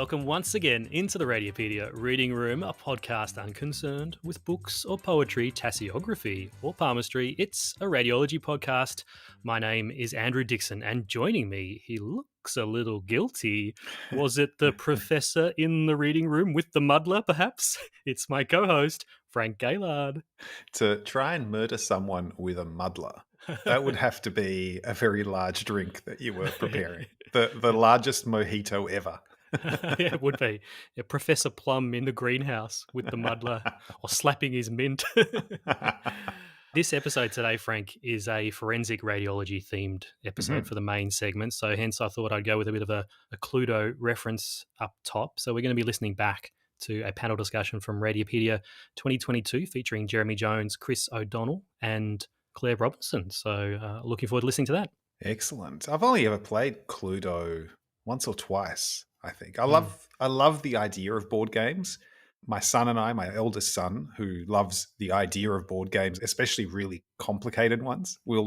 Welcome once again into the Radiopedia Reading Room, a podcast unconcerned with books or poetry, tasseography or palmistry. It's a radiology podcast. My name is Andrew Dixon, and joining me, he looks a little guilty. Was it the professor in the reading room with the muddler, perhaps? It's my co-host, Frank Gaylard. To try and murder someone with a muddler, that would have to be a very large drink that you were preparing. The largest mojito ever. Yeah, it would be. Yeah, Professor Plum in the greenhouse with the muddler or slapping his mint. This episode today, Frank, is a forensic radiology themed episode for the main segment. So hence I thought I'd go with a bit of a Cluedo reference up top. So we're going to be listening back to a panel discussion from Radiopedia 2022 featuring Jeremy Jones, Chris O'Donnell and Claire Robinson. So looking forward to listening to that. Excellent. I've only ever played Cluedo once or twice, I think. I love the idea of board games. My son and I, my eldest son, who loves the idea of board games, especially really complicated ones, we'll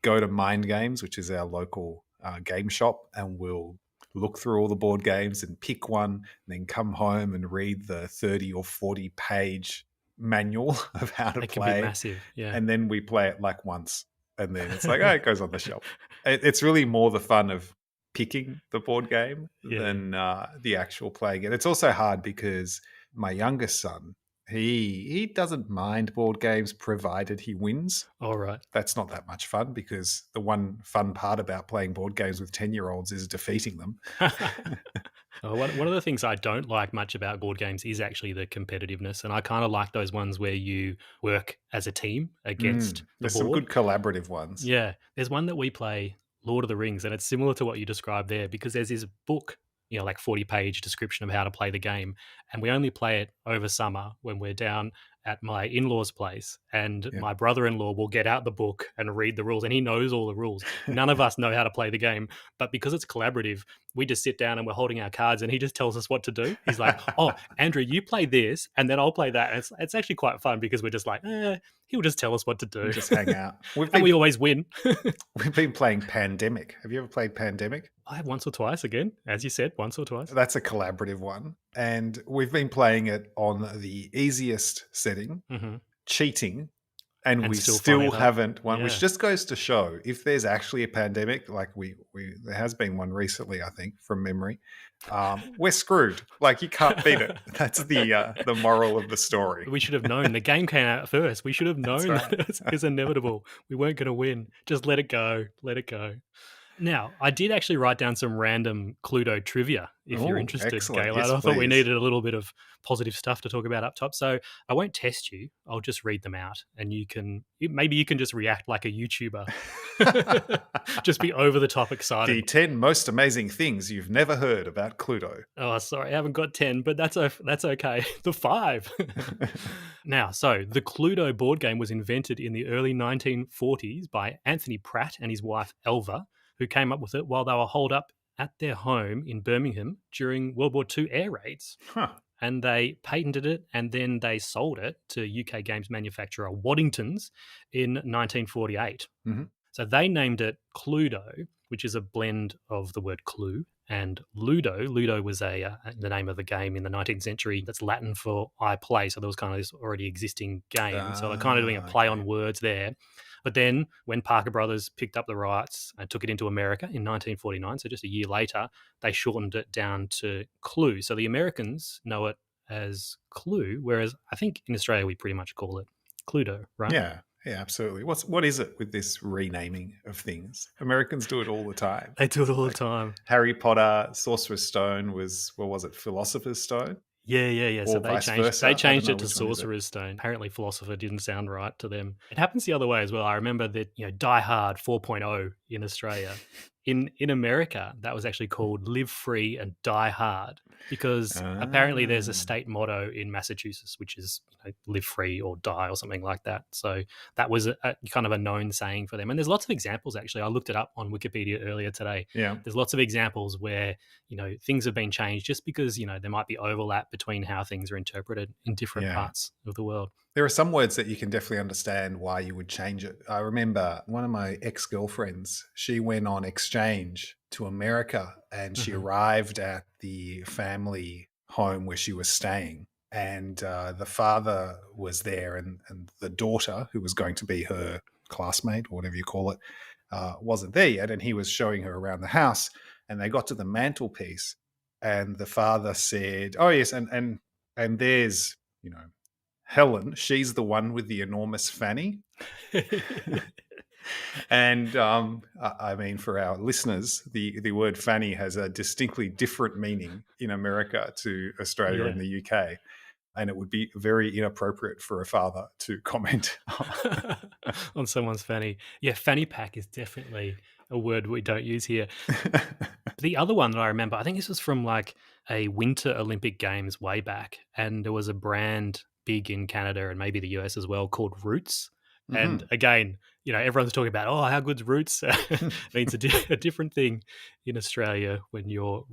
go to Mind Games, which is our local game shop, and we'll look through all the board games and pick one, and then come home and read the 30 or 40 page manual of how to play. It can be massive, yeah. And then we play it like once, and then it's like, it goes on the shelf. It's really more the fun of picking the board game than the actual playing it. It's also hard because my youngest son, he doesn't mind board games provided he wins. All right. That's not that much fun because the one fun part about playing board games with 10-year-olds is defeating them. One of the things I don't like much about board games is actually the competitiveness, and I kind of like those ones where you work as a team against the There's board. some good collaborative ones. Yeah. There's one that we play, Lord of the Rings, and it's similar to what you described there because there's this book, like 40-page description of how to play the game, and we only play it over summer when we're down at my in-laws' place, and my brother-in-law will get out the book and read the rules, and he knows all the rules. None of us know how to play the game, but because it's collaborative, we just sit down and we're holding our cards, and he just tells us what to do. He's like, "Oh, Andrew, you play this, and then I'll play that." And it's actually quite fun because we're just like, he'll just tell us what to do. We just hang out. We always win. We've been playing Pandemic. Have you ever played Pandemic? I have once or twice, again, as you said, once or twice. That's a collaborative one. And we've been playing it on the easiest setting, cheating, and we still haven't won, which just goes to show if there's actually a pandemic, like there has been one recently, I think, from memory, we're screwed. Like, you can't beat it. That's the moral of the story. We should have known. The game came out first. We should have known that it was inevitable. We weren't going to win. Just let it go. Let it go. Now, I did actually write down some random Cluedo trivia, if you're interested, Gaylard. Yes, I thought we needed a little bit of positive stuff to talk about up top. So I won't test you. I'll just read them out, and maybe you can just react like a YouTuber. Just be over the top excited. The 10 most amazing things you've never heard about Cluedo. Oh, sorry, I haven't got 10, but that's okay. The 5. Now, so the Cluedo board game was invented in the early 1940s by Anthony Pratt and his wife Elva, who came up with it while they were holed up at their home in Birmingham during World War II air raids. And they patented it, and then they sold it to UK games manufacturer Waddington's in 1948. So they named it Cluedo, which is a blend of the word clue and Ludo. Ludo was the name of the game in the 19th century. That's Latin for I play. So there was kind of this already existing game. So they're kind of doing a play on words there. But then when Parker Brothers picked up the rights and took it into America in 1949, so just a year later, they shortened it down to Clue. So the Americans know it as Clue, whereas I think in Australia we pretty much call it Cluedo, right? Yeah, absolutely. What is it with this renaming of things? Americans do it all the time. They do it all the time. Harry Potter, Sorcerer's Stone was, what was it, Philosopher's Stone? Yeah. So they changed it to Sorcerer's Stone. Apparently Philosopher didn't sound right to them. It happens the other way as well. I remember that, Die Hard 4.0 in Australia. In America, that was actually called Live Free and Die Hard because apparently there's a state motto in Massachusetts, which is live free or die or something like that. So that was a kind of a known saying for them. And there's lots of examples, actually. I looked it up on Wikipedia earlier today. Yeah. There's lots of examples where, things have been changed just because, there might be overlap between how things are interpreted in different parts of the world. There are some words that you can definitely understand why you would change it. I remember one of my ex-girlfriends, she went on exchange to America and she arrived at the family home where she was staying, and the father was there, and the daughter, who was going to be her classmate or whatever you call it, wasn't there yet, and he was showing her around the house, and they got to the mantelpiece, and the father said, "Oh yes, and there's, Helen. She's the one with the enormous fanny." And I mean, for our listeners, the word fanny has a distinctly different meaning in America to Australia Yeah. and the UK. And it would be very inappropriate for a father to comment. On someone's fanny. Yeah, fanny pack is definitely a word we don't use here. The other one that I remember, I think this was from like a Winter Olympic Games way back, and there was a brand big in Canada and maybe the US as well called Roots. And again, everyone's talking about, oh, how good's Roots? It means a different thing in Australia when you're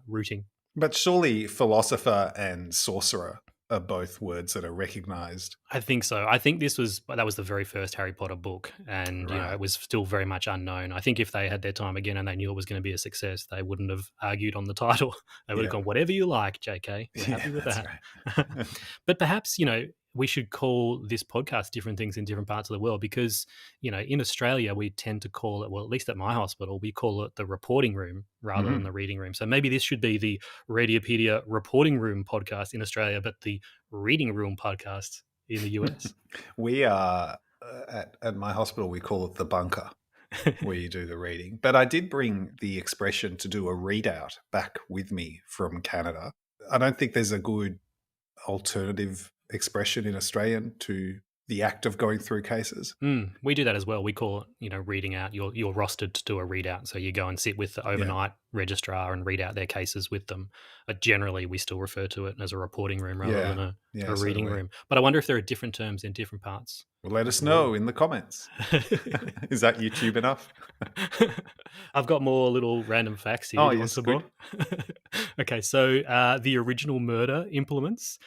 rooting. But surely philosopher and sorcerer are both words that are recognized. I think so. I think that was the very first Harry Potter book, and Right. it was still very much unknown. I think if they had their time again and they knew it was going to be a success, they wouldn't have argued on the title. They would have gone, whatever you like, JK. We're happy with that. Right. But perhaps, we should call this podcast different things in different parts of the world because, in Australia, we tend to call it, well, at least at my hospital, we call it the reporting room rather than the reading room. So maybe this should be the Radiopedia reporting room podcast in Australia, but the reading room podcast in the US. We are, at my hospital, we call it the bunker, where you do the reading. But I did bring the expression to do a readout back with me from Canada. I don't think there's a good alternative expression in Australian to the act of going through cases. We do that as well. We call it, reading out. You're rostered to do a readout. So you go and sit with the overnight registrar and read out their cases with them. But generally, we still refer to it as a reporting room rather than a reading room. But I wonder if there are different terms in different parts. Well, let us know in the comments. Is that YouTube enough? I've got more little random facts here. Oh, you yes, want some good. more? Okay, so the original murder implements,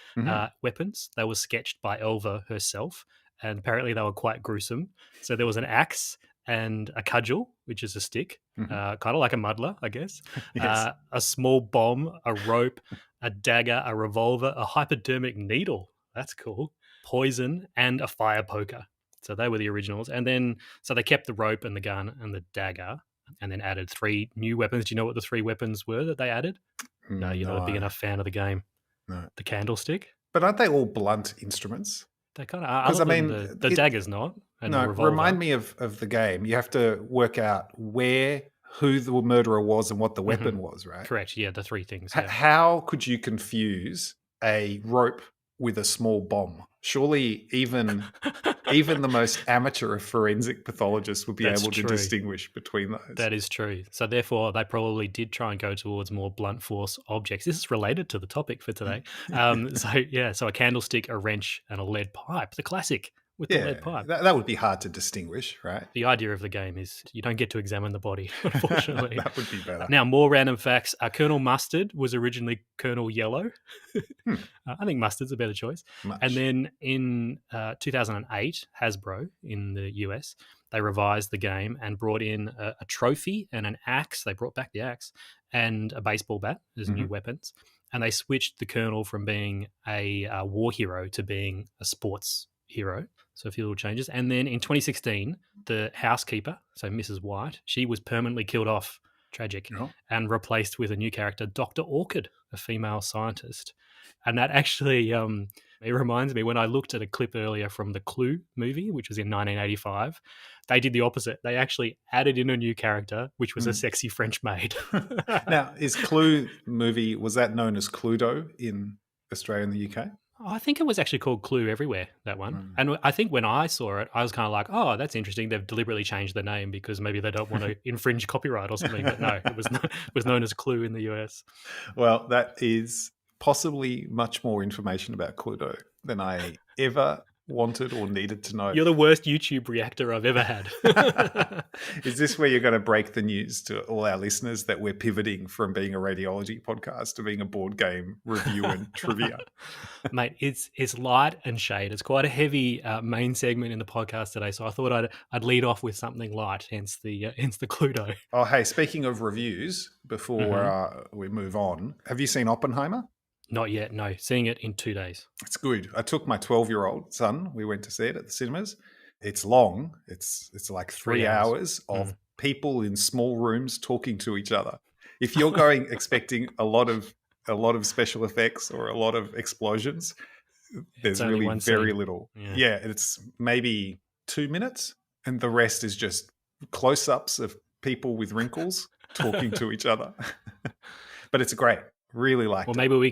weapons, they were sketched by Elva herself, and apparently they were quite gruesome. So there was an axe and a cudgel, which is a stick, kind of like a muddler, I guess. Yes. A small bomb, a rope, a dagger, a revolver, a hypodermic needle. That's cool. Poison, and a fire poker. So they were the originals. And then, so they kept the rope and the gun and the dagger and then added 3 new weapons. Do you know what the 3 weapons were that they added? No, you're not a big enough fan of the game. No. The candlestick? But aren't they all blunt instruments? They kind of are. Because, the dagger's not. And no, the revolver. Remind me of the game. You have to work out who the murderer was and what the weapon was, right? Correct. Yeah, the 3 things. Yeah. How could you confuse a rope with a small bomb? Surely even the most amateur of forensic pathologists would be able to distinguish between those. That is true. So therefore, they probably did try and go towards more blunt force objects. This is related to the topic for today. So a candlestick, a wrench, and a lead pipe, the classic with the lead pipe. That would be hard to distinguish, right? The idea of the game is you don't get to examine the body, unfortunately. That would be better. Now, more random facts. Colonel Mustard was originally Colonel Yellow. I think Mustard's a better choice. Much. And then in 2008, Hasbro in the US, they revised the game and brought in a trophy and an axe. They brought back the axe and a baseball bat as new weapons. And they switched the Colonel from being a war hero to being a sports hero. So a few little changes. And then in 2016, the housekeeper, so Mrs. White, she was permanently killed off, tragic, and replaced with a new character, Dr. Orchid, a female scientist. And that actually, it reminds me, when I looked at a clip earlier from the Clue movie, which was in 1985, they did the opposite. They actually added in a new character, which was a sexy French maid. Now, is Clue movie, was that known as Cluedo in Australia and the UK? I think it was actually called Clue everywhere, that one. And I think when I saw it, I was kind of like, oh, that's interesting. They've deliberately changed the name because maybe they don't want to infringe copyright or something. But no, it was known as Clue in the US. Well, that is possibly much more information about Cluedo than I ever wanted or needed to know. You're the worst YouTube reactor I've ever had. Is this where you're going to break the news to all our listeners that we're pivoting from being a radiology podcast to being a board game review and trivia? Mate, it's light and shade. It's quite a heavy main segment in the podcast today, so I thought I'd lead off with something light, hence the Cluedo. Oh, hey, speaking of reviews, before we move on, have you seen Oppenheimer? Not yet, no. Seeing it in 2 days. It's good. I took my 12-year-old son. We went to see it at the cinemas. It's long. It's like 3 hours of people in small rooms talking to each other. If you're going expecting a lot of special effects or a lot of explosions, there's really very little. Yeah, it's maybe 2 minutes, and the rest is just close-ups of people with wrinkles talking to each other. But it's great. Really liked it. Well, maybe we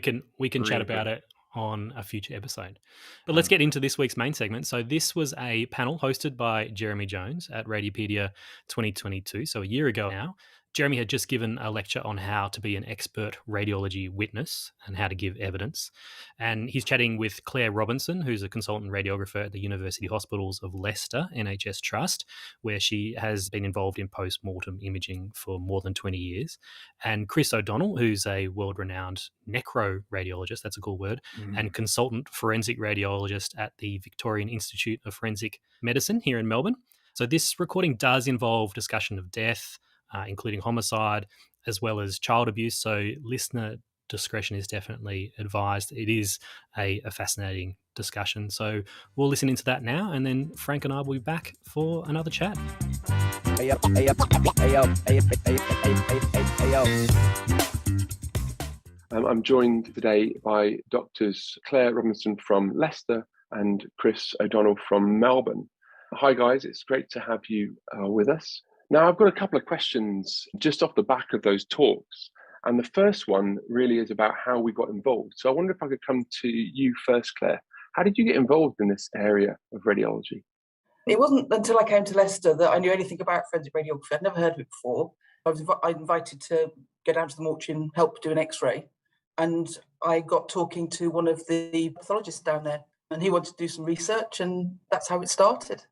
can chat about it on a future episode. But let's get into this week's main segment. So this was a panel hosted by Jeremy Jones at Radiopedia 2022, so a year ago now. Jeremy had just given a lecture on how to be an expert radiology witness and how to give evidence. And he's chatting with Claire Robinson, who's a consultant radiographer at the University Hospitals of Leicester NHS Trust, where she has been involved in post-mortem imaging for more than 20 years. And Chris O'Donnell, who's a world-renowned necro-radiologist, that's a cool word, and consultant forensic radiologist at the Victorian Institute of Forensic Medicine here in Melbourne. So this recording does involve discussion of death, including homicide, as well as child abuse. So listener discretion is definitely advised. It is a fascinating discussion. So we'll listen into that now, and then Frank and I will be back for another chat. I'm joined today by Doctors Claire Robinson from Leicester and Chris O'Donnell from Melbourne. Hi guys, it's great to have you with us. Now, I've got a couple of questions just off the back of those talks. And the first one really is about how we got involved. So I wonder if I could come to you first, Claire. How did you get involved in this area of radiology? It wasn't until I came to Leicester that I knew anything about forensic radiography. I'd never heard of it before. I was invited to go down to the mortuary and help do an X-ray. And I got talking to one of the pathologists down there. And he wanted to do some research, and that's how it started.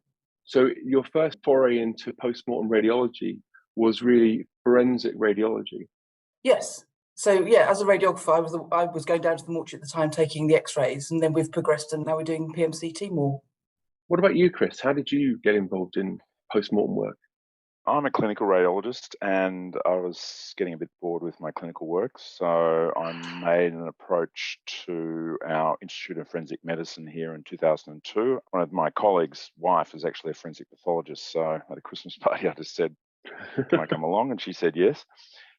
So your first foray into post-mortem radiology was really forensic radiology? Yes. So, yeah, as a radiographer, I was going down to the mortuary at the time taking the X-rays, and then we've progressed and now we're doing PMCT more. What about you, Chris? How did you get involved in post-mortem work? I'm a clinical radiologist, and I was getting a bit bored with my clinical work, so I made an approach to our Institute of Forensic Medicine here in 2002. One of my colleagues' wife is actually a forensic pathologist, so at a Christmas party I just said, can I come along? And she said yes.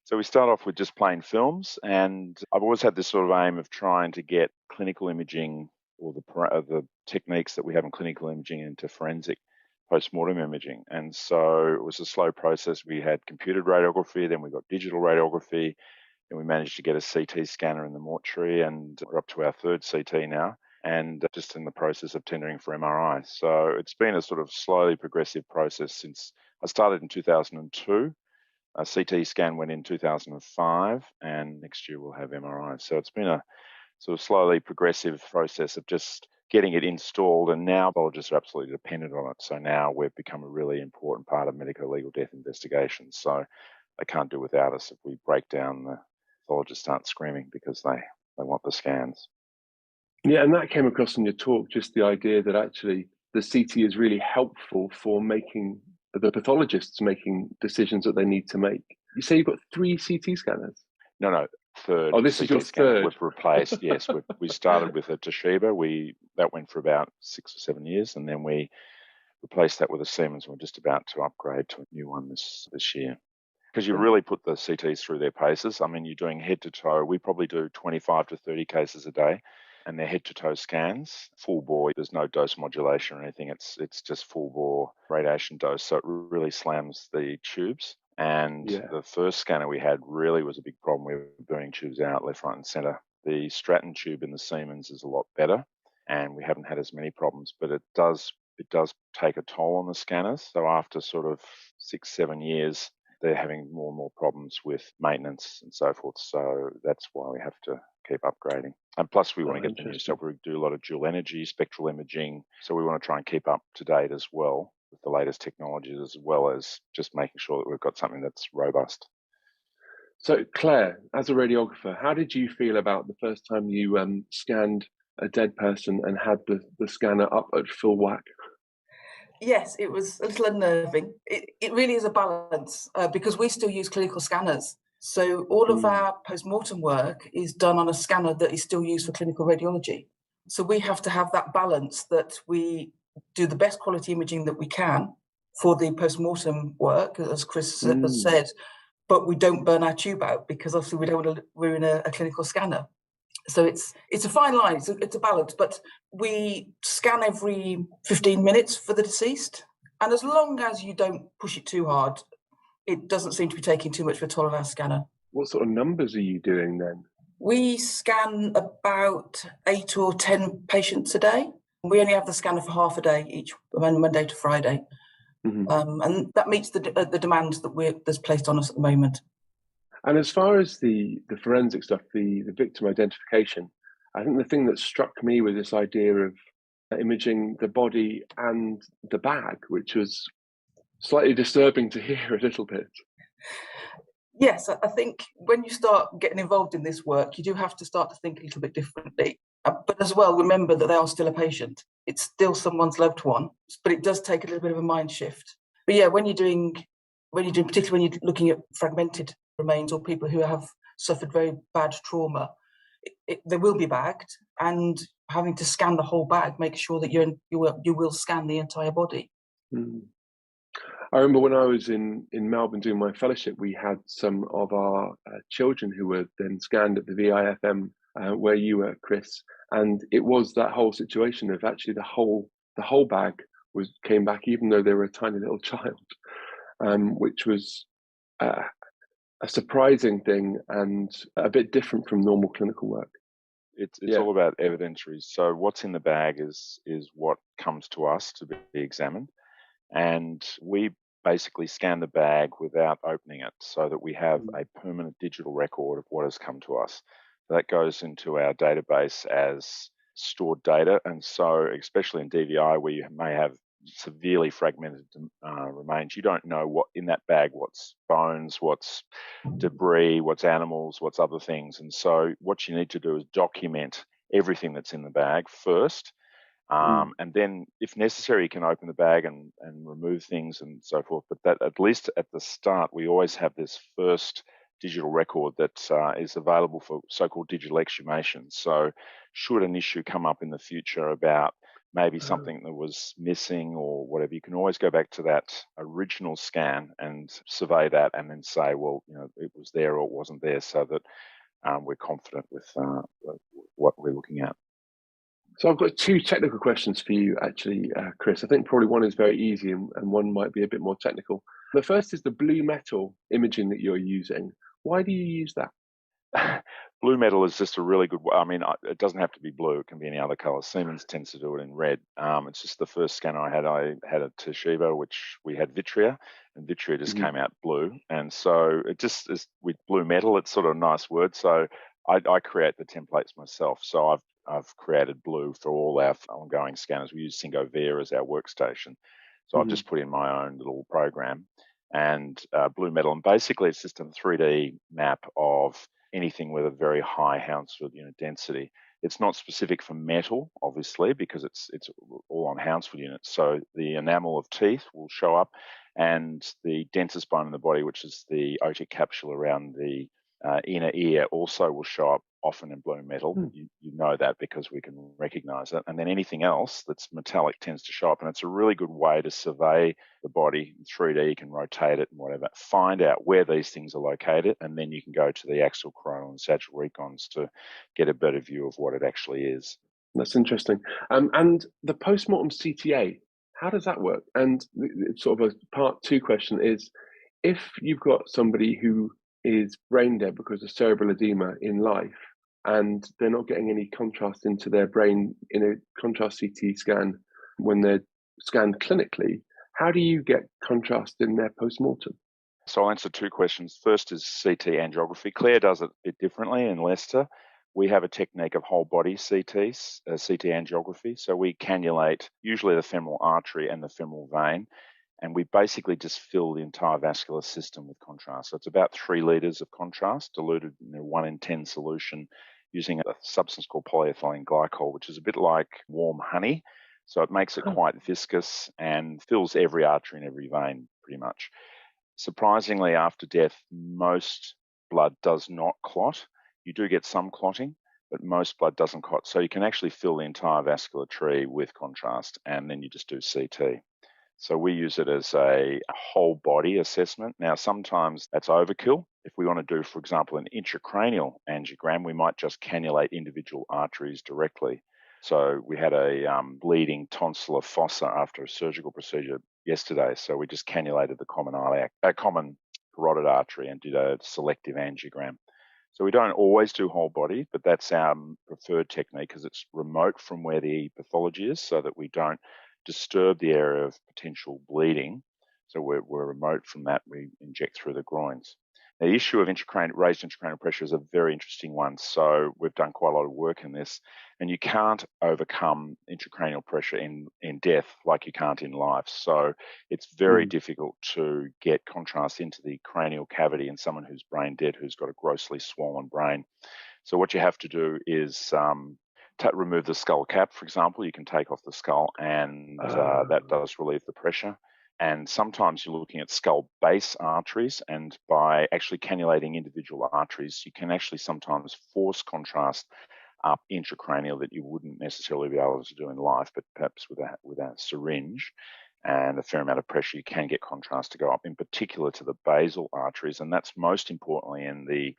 So we start off with just plain films, and I've always had this sort of aim of trying to get clinical imaging or the techniques that we have in clinical imaging into forensic post-mortem imaging. And so it was a slow process. We had computed radiography, then we got digital radiography, and we managed to get a CT scanner in the mortuary, and we're up to our third CT now, and just in the process of tendering for MRI. So it's been a sort of slowly progressive process since I started in 2002. A CT scan went in 2005, and next year we'll have MRI. So it's been a sort of slowly progressive process of just getting it installed, and now pathologists are absolutely dependent on it. So now we've become a really important part of medico-legal death investigations. So they can't do without us. If we break down, the pathologists start screaming because they want the scans. Yeah, and that came across in your talk, just the idea that actually the CT is really helpful for making the pathologists making decisions that they need to make. You say you've got 3 CT scanners? No. Third. Oh, this CT is your scanner third. We've replaced, yes. We started with a Toshiba. That went for about 6 or 7 years, and then we replaced that with a Siemens. We're just about to upgrade to a new one this year. Because you really put the CTs through their paces. I mean, you're doing head to toe. We probably do 25 to 30 cases a day, and they're head to toe scans, full bore. There's no dose modulation or anything. It's just full bore radiation dose. So it really slams the tubes. And the first scanner we had really was a big problem. We were burning tubes out left, right, and center. The Stratton tube in the Siemens is a lot better, and we haven't had as many problems. But it does take a toll on the scanners. So after sort of 6, 7 years, they're having more and more problems with maintenance and so forth. So that's why we have to keep upgrading. And plus, we want to get the new Interesting. stuff. We do a lot of dual energy, spectral imaging. So we want to try and keep up to date as well with the latest technologies, as well as just making sure that we've got something that's robust. So, Claire, as a radiographer, how did you feel about the first time you scanned a dead person and had the scanner up at full whack? Yes, it was a little unnerving. It really is a balance because we still use clinical scanners. So all of our post-mortem work is done on a scanner that is still used for clinical radiology. So we have to have that balance that we do the best quality imaging that we can for the post-mortem work, as Chris has said, but we don't burn our tube out because obviously we don't want to ruin a clinical scanner. So it's a fine line, it's a balance, but we scan every 15 minutes for the deceased. And as long as you don't push it too hard, it doesn't seem to be taking too much of a toll on our scanner. What sort of numbers are you doing then? We scan about 8 or 10 patients a day. We only have the scanner for half a day each, Monday to Friday. And that meets the demands that's placed on us at the moment. And as far as the forensic stuff, the victim identification, I think the thing that struck me was this idea of imaging the body and the bag, which was slightly disturbing to hear a little bit. Yes, I think when you start getting involved in this work, you do have to start to think a little bit differently. But as well, remember that they are still a patient. It's still someone's loved one, but it does take a little bit of a mind shift. But yeah, particularly when you're looking at fragmented remains or people who have suffered very bad trauma, they will be bagged, and having to scan the whole bag makes sure that you will scan the entire body. I remember when I was in Melbourne doing my fellowship, we had some of our children who were then scanned at the VIFM where you were, Chris, and it was that whole situation of actually the whole bag came back, even though they were a tiny little child, which was a surprising thing and a bit different from normal clinical work. It's all about evidentiary. So what's in the bag is what comes to us to be examined, and we basically scan the bag without opening it so that we have a permanent digital record of what has come to us. That goes into our database as stored data, and so especially in DVI where you may have severely fragmented remains, you don't know what in that bag, what's bones, what's debris, what's animals, what's other things. And so what you need to do is document everything that's in the bag first, and then if necessary you can open the bag and remove things and so forth, but that at least at the start we always have this first digital record that is available for so-called digital exhumation. So should an issue come up in the future about maybe something that was missing or whatever, you can always go back to that original scan and survey that and then say, well, it was there or it wasn't there, so that we're confident with what we're looking at. So I've got two technical questions for you, actually, Chris. I think probably one is very easy and one might be a bit more technical. The first is the blue metal imaging that you're using. Why do you use that? Blue metal is just a really good. I mean, it doesn't have to be blue; it can be any other color. Siemens tends to do it in red. It's just the first scanner I had a Toshiba, which we had Vitria, and Vitria just came out blue. And so it just is with blue metal. It's sort of a nice word. So I create the templates myself. So I've created blue for all our ongoing scanners. We use Singovia as our workstation. So I've just put in my own little program and blue metal, and basically it's just a 3D map of anything with a very high Hounsfield unit density. It's not specific for metal, obviously, because it's all on Hounsfield units. So the enamel of teeth will show up, and the dentist bone in the body, which is the otic capsule around the inner ear, also will show up often in blue metal. You know that because we can recognize it. And then anything else that's metallic tends to show up. And it's a really good way to survey the body in 3D. You can rotate it and whatever, find out where these things are located. And then you can go to the axial coronal and sagittal recons to get a better view of what it actually is. That's interesting. And the post-mortem CTA, how does that work? And sort of a part two question is, if you've got somebody who is brain dead because of cerebral edema in life, and they're not getting any contrast into their brain in a contrast CT scan when they're scanned clinically, how do you get contrast in their post-mortem? So I'll answer two questions. First is CT angiography. Claire does it a bit differently in Leicester. we have a technique of whole body CT angiography. So we cannulate usually the femoral artery and the femoral vein, and we basically just fill the entire vascular system with contrast. So it's about 3 litres of contrast diluted in a 1 in 10 solution using a substance called polyethylene glycol, which is a bit like warm honey. So it makes it quite viscous and fills every artery and every vein pretty much. Surprisingly, after death, most blood does not clot. You do get some clotting, but most blood doesn't clot. So you can actually fill the entire vascular tree with contrast, and then you just do CT. So we use it as a whole body assessment. Now, sometimes that's overkill. If we want to do, for example, an intracranial angiogram, we might just cannulate individual arteries directly. So we had a bleeding tonsillar fossa after a surgical procedure yesterday. So we just cannulated the common carotid artery and did a selective angiogram. So we don't always do whole body, but that's our preferred technique because it's remote from where the pathology is so that we don't disturb the area of potential bleeding. So we're remote from that. We inject through the groins. Now, the issue of raised intracranial pressure is a very interesting one. So we've done quite a lot of work in this, and you can't overcome intracranial pressure in death like you can't in life. So it's very difficult to get contrast into the cranial cavity in someone who's brain dead, who's got a grossly swollen brain. So what you have to do is remove the skull cap, for example. You can take off the skull, and that does relieve the pressure. And sometimes you're looking at skull base arteries, and by actually cannulating individual arteries, you can actually sometimes force contrast up intracranial that you wouldn't necessarily be able to do in life, but perhaps with a syringe and a fair amount of pressure, you can get contrast to go up, in particular to the basal arteries. And that's most importantly in the,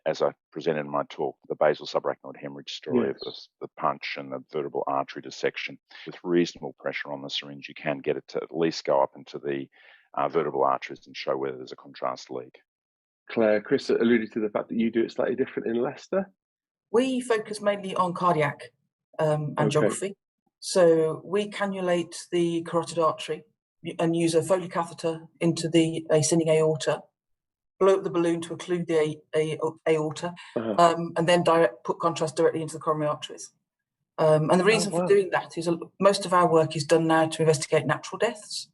as I presented in my talk, the basal subarachnoid hemorrhage story of the punch and the vertebral artery dissection. With reasonable pressure on the syringe, you can get it to at least go up into the vertebral arteries and show whether there's a contrast leak. Claire, Chris alluded to the fact that you do it slightly different in Leicester. We focus mainly on cardiac angiography. So we cannulate the carotid artery and use a Foley catheter into the ascending aorta, blow up the balloon to occlude the aorta, and then put contrast directly into the coronary arteries. And the reason for doing that is most of our work is done now to investigate natural deaths.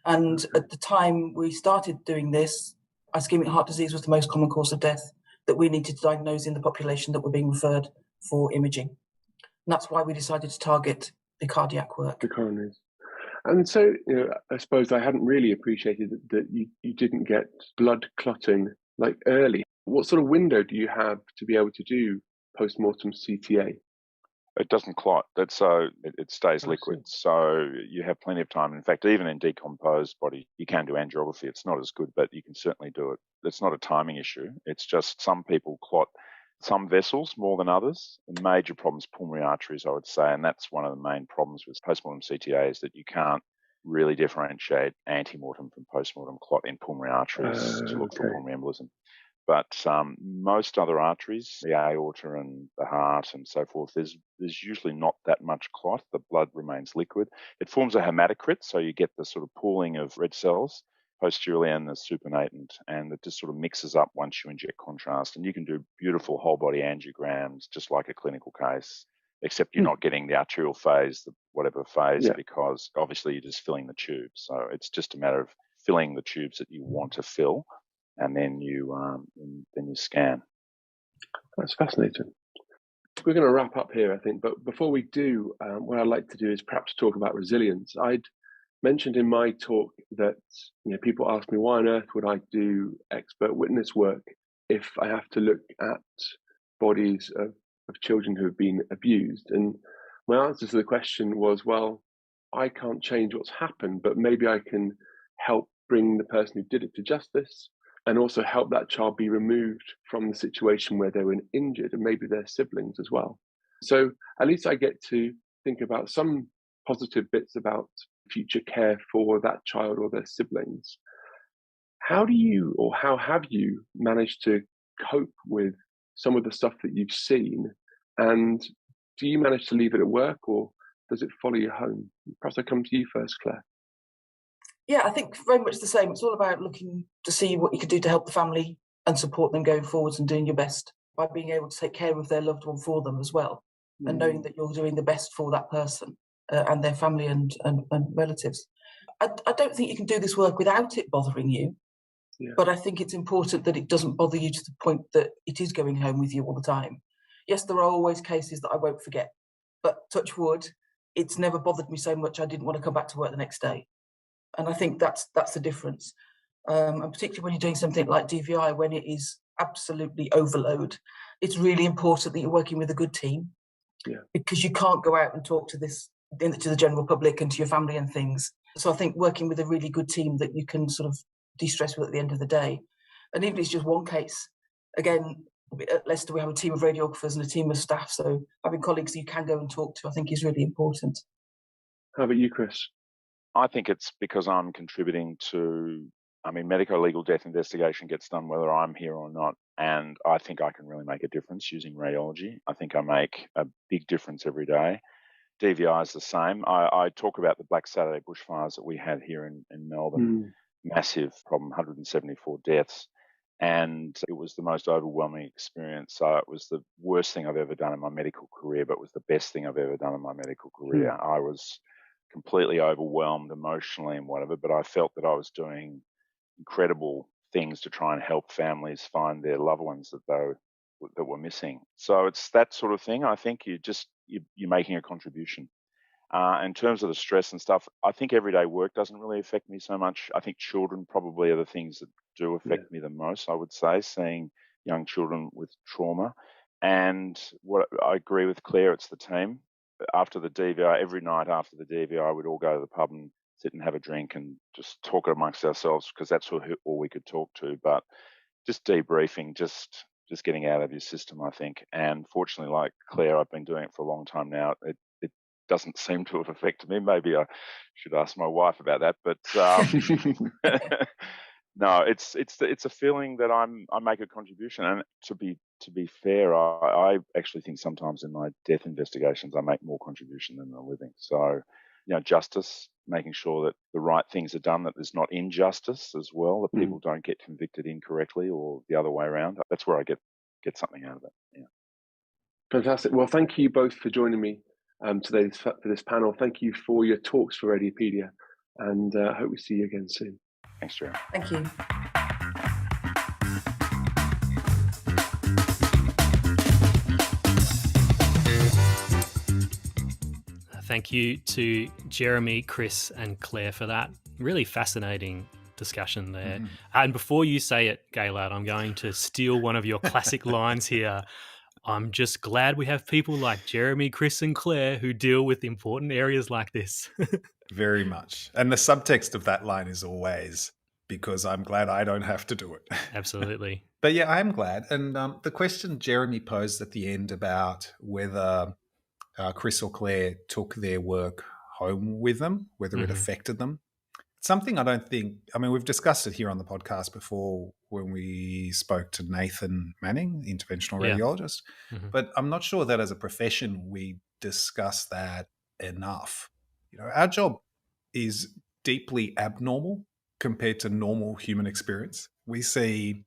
And at the time we started doing this, ischemic heart disease was the most common cause of death that we needed to diagnose in the population that were being referred for imaging. And that's why we decided to target the cardiac work. The coronaries. And so, I suppose I hadn't really appreciated that you didn't get blood clotting like early. What sort of window do you have to be able to do post-mortem CTA? It doesn't clot. It stays liquid. So you have plenty of time. In fact, even in decomposed body, you can do angiography. It's not as good, but you can certainly do it. It's not a timing issue. It's just some people clot some vessels more than others. The major problems, pulmonary arteries, I would say, and that's one of the main problems with postmortem CTA is that you can't really differentiate antemortem from postmortem clot in pulmonary arteries to look for pulmonary embolism. But most other arteries, the aorta and the heart and so forth, there's usually not that much clot. The blood remains liquid. It forms a hematocrit, so you get the sort of pooling of red cells posteriorly and the supernatant, and it just sort of mixes up once you inject contrast. And you can do beautiful whole body angiograms, just like a clinical case, except you're not getting the arterial phase, whatever phase, because obviously you're just filling the tubes. So it's just a matter of filling the tubes that you want to fill, and then you scan. That's fascinating. We're going to wrap up here, I think. But before we do, what I'd like to do is perhaps talk about resilience. I'd mentioned in my talk that people ask me, why on earth would I do expert witness work if I have to look at bodies of children who have been abused? And my answer to the question was, well, I can't change what's happened, but maybe I can help bring the person who did it to justice, and also help that child be removed from the situation where they were injured, and maybe their siblings as well. So at least I get to think about some positive bits about future care for that child or their siblings. How have you managed to cope with some of the stuff that you've seen? And do you manage to leave it at work, or does it follow you home? Perhaps I come to you first, Claire. Yeah, I think very much the same. It's all about looking to see what you can do to help the family and support them going forwards and doing your best. by being able to take care of their loved one for them as well, and knowing that you're doing the best for that person and their family and relatives. I don't think you can do this work without it bothering you, but I think it's important that it doesn't bother you to the point that it is going home with you all the time. Yes, there are always cases that I won't forget, but touch wood, it's never bothered me so much I didn't want to come back to work the next day. And I think that's the difference. And particularly when you're doing something like DVI, when it is absolutely overload, it's really important that you're working with a good team, because you can't go out and talk to the general public and to your family and things. So I think working with a really good team that you can sort of de-stress with at the end of the day, and even if it's just one case, again, at Leicester we have a team of radiographers and a team of staff, so having colleagues you can go and talk to I think is really important. How about you, Chris? I think it's because I'm contributing to, medico-legal death investigation gets done whether I'm here or not, and I think I can really make a difference using radiology. I think I make a big difference every day. DVI is the same. I talk about the Black Saturday bushfires that we had here in Melbourne. Massive problem, 174 deaths. And it was the most overwhelming experience. So it was the worst thing I've ever done in my medical career, but it was the best thing I've ever done in my medical career. I was completely overwhelmed emotionally and whatever, but I felt that I was doing incredible things to try and help families find their loved ones that were missing. So it's that sort of thing. I think you're making a contribution. In terms of the stress and stuff, I think everyday work doesn't really affect me so much. I think children probably are the things that do affect me the most, I would say, seeing young children with trauma. And what I agree with Claire, it's the team. After the DVI, every night after the DVI, we'd all go to the pub and sit and have a drink and just talk amongst ourselves, because that's all we could talk to. But just debriefing, just getting out of your system, I think. And fortunately, like Claire, I've been doing it for a long time now. It doesn't seem to have affected me. Maybe I should ask my wife about that. But no, it's a feeling that I make a contribution. And to be fair, I actually think sometimes in my death investigations I make more contribution than the living. So, justice, making sure that the right things are done, that there's not injustice as well, that people don't get convicted incorrectly or the other way around. That's where I get something out of it. Yeah. Fantastic. Well, thank you both for joining me today for this panel. Thank you for your talks for Radiopedia, and I hope we see you again soon. Thanks, Jeremy. Thank you. Thank you to Jeremy, Chris, and Claire for that really fascinating discussion there. And before you say it, Gaylord, I'm going to steal one of your classic lines here. I'm just glad we have people like Jeremy, Chris, and Claire who deal with important areas like this. Very much. And the subtext of that line is always, because I'm glad I don't have to do it. Absolutely. But yeah, I am glad. And the question Jeremy posed at the end about whether Chris or Claire took their work home with them, whether it affected them. It's something I don't think, we've discussed it here on the podcast before when we spoke to Nathan Manning, interventional radiologist, but I'm not sure that as a profession we discuss that enough. Our job is deeply abnormal compared to normal human experience. We see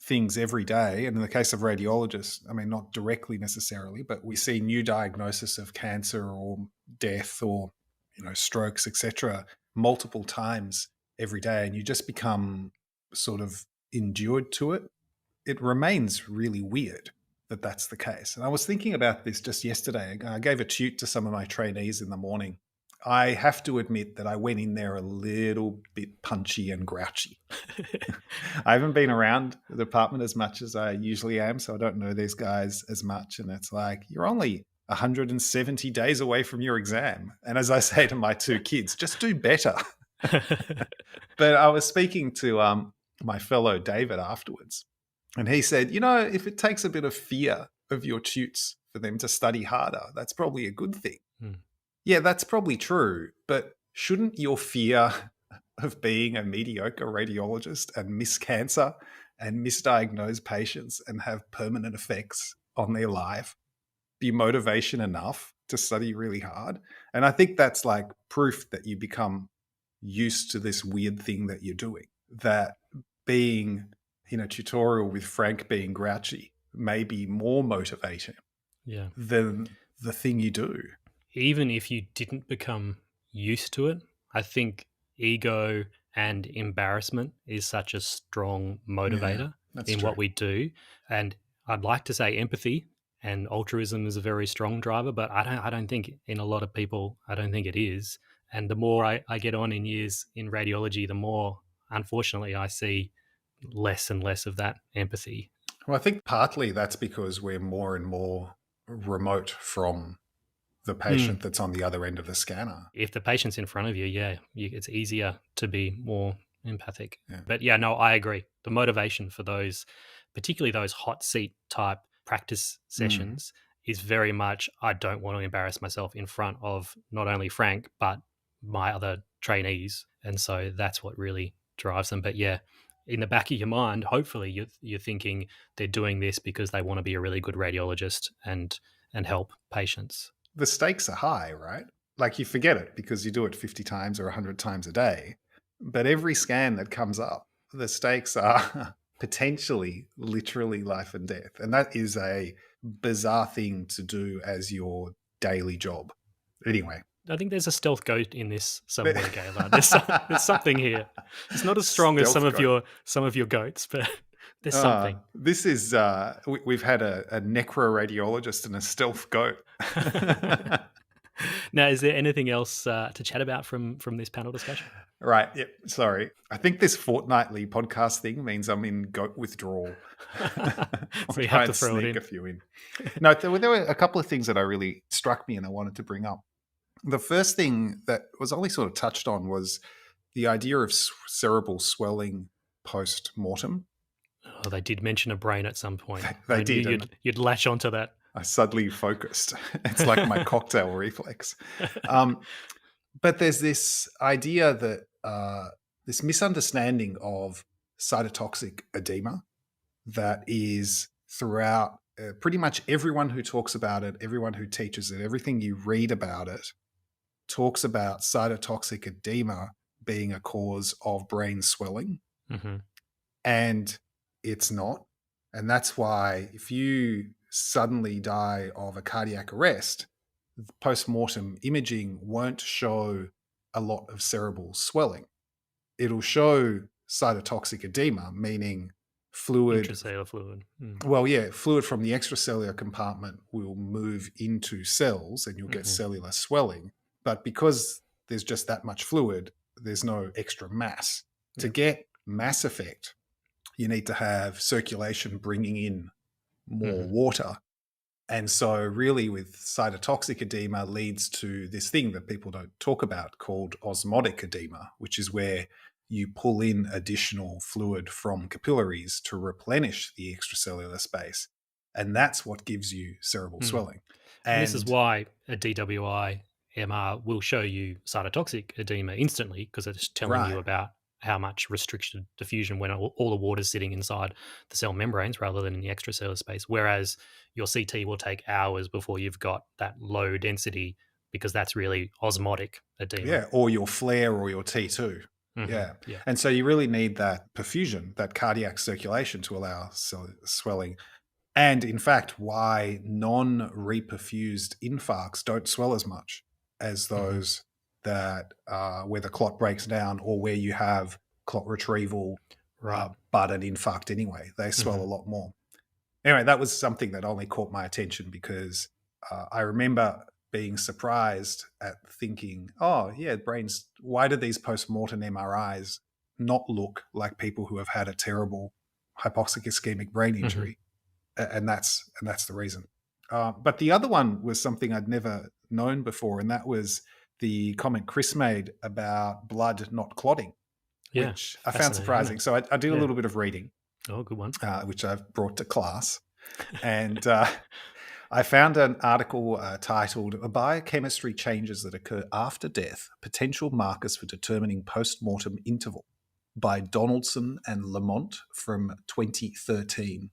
things every day, and in the case of radiologists, not directly necessarily, but we see new diagnosis of cancer or death or strokes, etc., multiple times every day, and you just become sort of endured to it. It remains really weird that that's the case. And I was thinking about this just yesterday. I gave a tute to some of my trainees in the morning. I have to admit that I went in there a little bit punchy and grouchy. I haven't been around the department as much as I usually am, so I don't know these guys as much. And it's like, you're only 170 days away from your exam. And as I say to my two kids, just do better. But I was speaking to my fellow David afterwards, and he said, if it takes a bit of fear of your tutes for them to study harder, that's probably a good thing. Yeah, that's probably true. But shouldn't your fear of being a mediocre radiologist and miss cancer and misdiagnose patients and have permanent effects on their life be motivation enough to study really hard? And I think that's like proof that you become used to this weird thing that you're doing, that being in a tutorial with Frank being grouchy maybe more motivating than the thing you do. Even if you didn't become used to it, I think ego and embarrassment is such a strong motivator in what we do. And I'd like to say empathy and altruism is a very strong driver, but I don't think in a lot of people, I don't think it is. And the more I get on in years in radiology, the more, unfortunately, I see less and less of that empathy. Well, I think partly that's because we're more and more remote from the patient that's on the other end of the scanner. If the patient's in front of you, it's easier to be more empathic. Yeah. But no, I agree. The motivation for those, particularly those hot seat type practice sessions, is very much, I don't want to embarrass myself in front of not only Frank, but my other trainees. And so that's what really drives them. But in the back of your mind, hopefully you're thinking they're doing this because they want to be a really good radiologist and help patients. The stakes are high, right? Like you forget it because you do it 50 times or 100 times a day. But every scan that comes up, the stakes are potentially literally life and death. And that is a bizarre thing to do as your daily job. Anyway. I think there's a stealth goat in this somewhere, Gayla. There's something here. It's not as strong stealth as some of your goats, but there's something. This is we've had a necro-radiologist and a stealth goat. Now, is there anything else to chat about from this panel discussion? Right. Yep. Sorry. I think this fortnightly podcast thing means I'm in goat withdrawal. So you have to throw it in. A few in. No, there were a couple of things that really struck me and I wanted to bring up. The first thing that was only sort of touched on was the idea of cerebral swelling post-mortem. Oh, they did mention a brain at some point. They did. You'd latch onto that. I suddenly focused. It's like my cocktail reflex. But there's this idea that this misunderstanding of cytotoxic edema that is throughout pretty much everyone who talks about it, everyone who teaches it, everything you read about it, talks about cytotoxic edema being a cause of brain swelling. Mm-hmm. And it's not. And that's why if you suddenly die of a cardiac arrest, post-mortem imaging won't show a lot of cerebral swelling. It'll show cytotoxic edema, meaning fluid. Intracellular fluid. Well, fluid from the extracellular compartment will move into cells and you'll get cellular swelling. But because there's just that much fluid, there's no extra mass. Yeah. To get mass effect, you need to have circulation bringing in more water. And so really with cytotoxic edema leads to this thing that people don't talk about called osmotic edema, which is where you pull in additional fluid from capillaries to replenish the extracellular space. And that's what gives you cerebral swelling. And this is why a DWI MR will show you cytotoxic edema instantly because it's telling you about how much restricted diffusion when all the water is sitting inside the cell membranes rather than in the extracellular space. Whereas your CT will take hours before you've got that low density because that's really osmotic edema. Yeah, or your flare or your T2. Yeah. And so you really need that perfusion, that cardiac circulation to allow swelling. And in fact, why non-reperfused infarcts don't swell as much as those that where the clot breaks down or where you have clot retrieval, but an infarct anyway. They swell a lot more. Anyway, that was something that only caught my attention because I remember being surprised at thinking, brains, why do these post-mortem MRIs not look like people who have had a terrible hypoxic ischemic brain injury? And that's the reason. But the other one was something I'd never known before, and that was the comment Chris made about blood not clotting, which I found surprising. So I did a little bit of reading. Oh, good one. Which I've brought to class. And I found an article titled Biochemistry Changes That Occur After Death, Potential Markers for Determining Post-Mortem Interval by Donaldson and Lamont from 2013.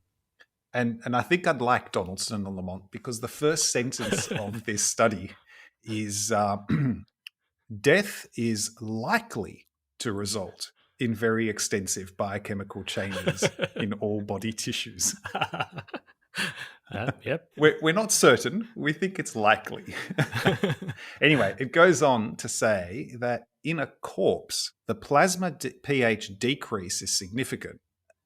And I think I'd like Donaldson and Lamont because the first sentence of this study is death is likely to result in very extensive biochemical changes in all body tissues. Yep. We're not certain. We think it's likely. Anyway, it goes on to say that in a corpse, the plasma pH decrease is significant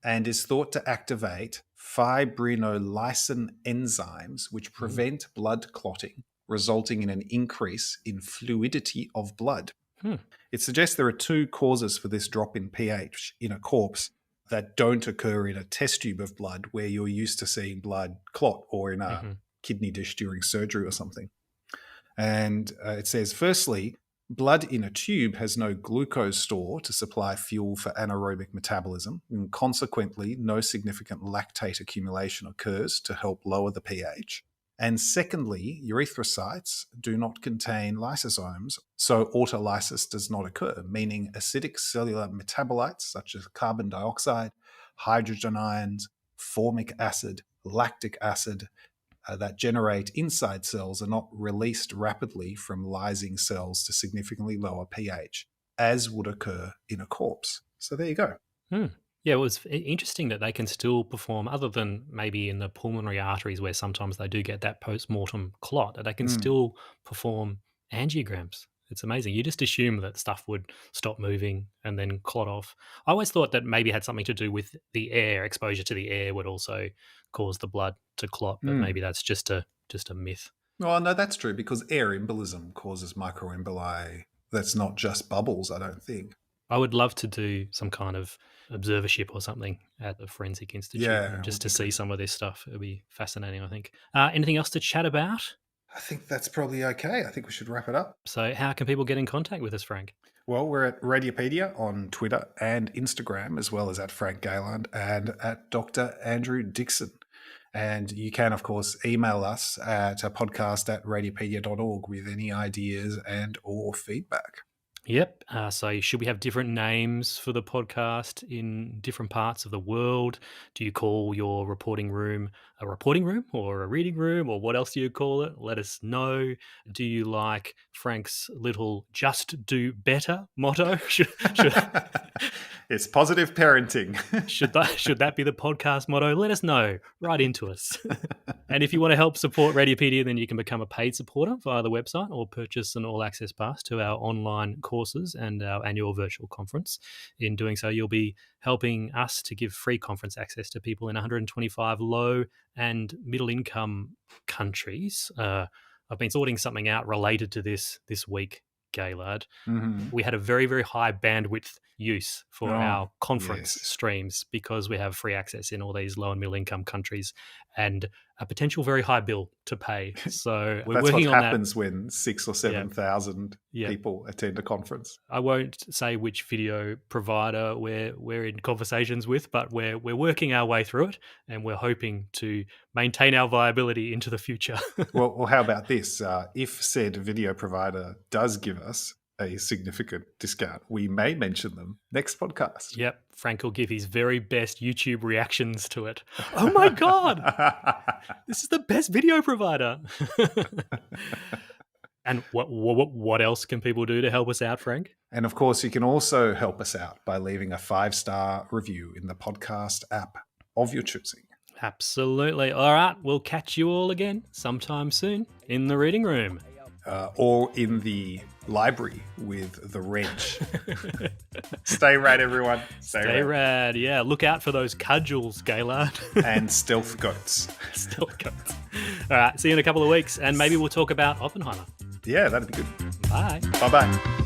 and is thought to activate fibrinolysin enzymes, which prevent blood clotting, resulting in an increase in fluidity of blood. It suggests there are two causes for this drop in pH in a corpse that don't occur in a test tube of blood where you're used to seeing blood clot, or in a kidney dish during surgery or something. And it says, firstly, blood in a tube has no glucose store to supply fuel for anaerobic metabolism, and consequently, no significant lactate accumulation occurs to help lower the pH. And secondly, erythrocytes do not contain lysosomes, so autolysis does not occur, meaning acidic cellular metabolites such as carbon dioxide, hydrogen ions, formic acid, lactic acid that generate inside cells are not released rapidly from lysing cells to significantly lower pH, as would occur in a corpse. So there you go. Yeah, it was interesting that they can still perform, other than maybe in the pulmonary arteries where sometimes they do get that post-mortem clot, that they can still perform angiograms. It's amazing. You just assume that stuff would stop moving and then clot off. I always thought that maybe it had something to do with the air. Exposure to the air would also cause the blood to clot, but maybe that's just a myth. Well, no, that's true, because air embolism causes microemboli. That's not just bubbles, I don't think. I would love to do some kind of observership or something at the Forensic Institute just to see some of this stuff. It would be fascinating, I think. Anything else to chat about? I think that's probably okay. I think we should wrap it up. So how can people get in contact with us, Frank? Well, we're at Radiopedia on Twitter and Instagram, as well as at Frank Gayland and at Dr. Andrew Dixon. And you can, of course, email us at a podcast@radiopedia.org with any ideas and or feedback. Yep. So should we have different names for the podcast in different parts of the world? Do you call your reporting room a reporting room or a reading room, or what else do you call it? Let us know. Do you like Frank's little "just do better" motto? It's positive parenting. Should that be the podcast motto? Let us know. Write into us. And if you want to help support Radiopedia, then you can become a paid supporter via the website or purchase an all-access pass to our online courses and our annual virtual conference. In doing so, you'll be helping us to give free conference access to people in 125 low and middle-income countries. I've been sorting something out related to this week, Gaylard. We had a very, very high bandwidth use for our conference streams because we have free access in all these low and middle income countries and a potential very high bill to pay. So we're working on that. That's what happens when 6,000 or 7,000 people attend a conference. I won't say which video provider we're in conversations with, but we're working our way through it, and we're hoping to maintain our viability into the future. Well, how about this? If said video provider does give us a significant discount, we may mention them next podcast. Yep. Frank will give his very best YouTube reactions to it. Oh my God, this is the best video provider. And what else can people do to help us out, Frank? And of course, you can also help us out by leaving a 5-star review in the podcast app of your choosing. Absolutely. All right. We'll catch you all again sometime soon in the reading room. Or in the library with the Reg. Stay rad, everyone. Stay rad. Yeah, look out for those cudgels, Gaylard. And stealth goats. Stealth goats. All right, see you in a couple of weeks, and maybe we'll talk about Oppenheimer. Yeah, that'd be good. Bye. Bye-bye.